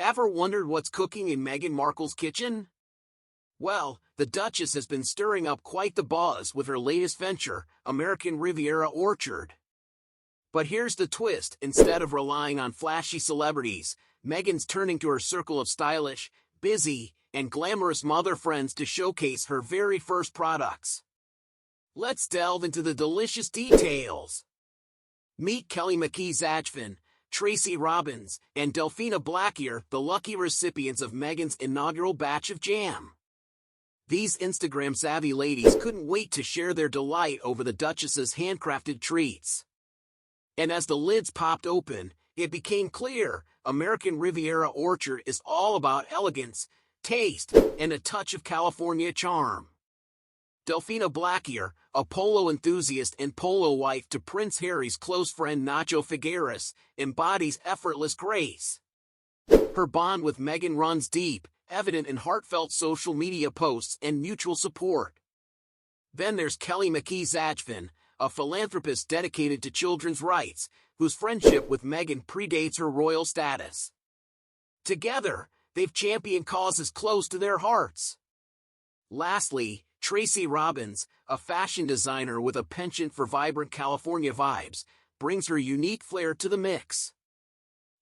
Ever wondered what's cooking in Meghan Markle's kitchen? Well, the Duchess has been stirring up quite the buzz with her latest venture, American Riviera Orchard. But here's the twist: instead of relying on flashy celebrities, Meghan's turning to her circle of stylish, busy, and glamorous mother friends to showcase her very first products. Let's delve into the delicious details. Meet Kelly McKee-Zachman, Tracy Robbins, and Delphina Blackier, the lucky recipients of Meghan's inaugural batch of jam. These Instagram-savvy ladies couldn't wait to share their delight over the Duchess's handcrafted treats. And as the lids popped open, it became clear, American Riviera Orchard is all about elegance, taste, and a touch of California charm. Delphina Blackier, a polo enthusiast and polo wife to Prince Harry's close friend Nacho Figueras, embodies effortless grace. Her bond with Meghan runs deep, evident in heartfelt social media posts and mutual support. Then there's Kelly McKee-Zachman, a philanthropist dedicated to children's rights, whose friendship with Meghan predates her royal status. Together, they've championed causes close to their hearts. Lastly, Tracy Robbins, a fashion designer with a penchant for vibrant California vibes, brings her unique flair to the mix.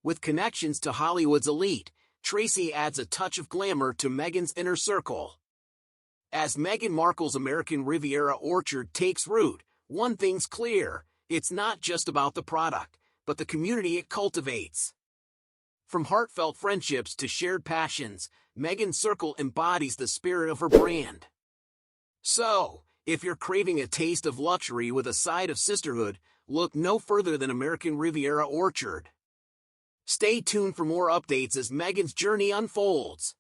With connections to Hollywood's elite, Tracy adds a touch of glamour to Meghan's inner circle. As Meghan Markle's American Riviera Orchard takes root, one thing's clear: it's not just about the product, but the community it cultivates. From heartfelt friendships to shared passions, Meghan's circle embodies the spirit of her brand. So, if you're craving a taste of luxury with a side of sisterhood, look no further than American Riviera Orchard. Stay tuned for more updates as Meghan's journey unfolds.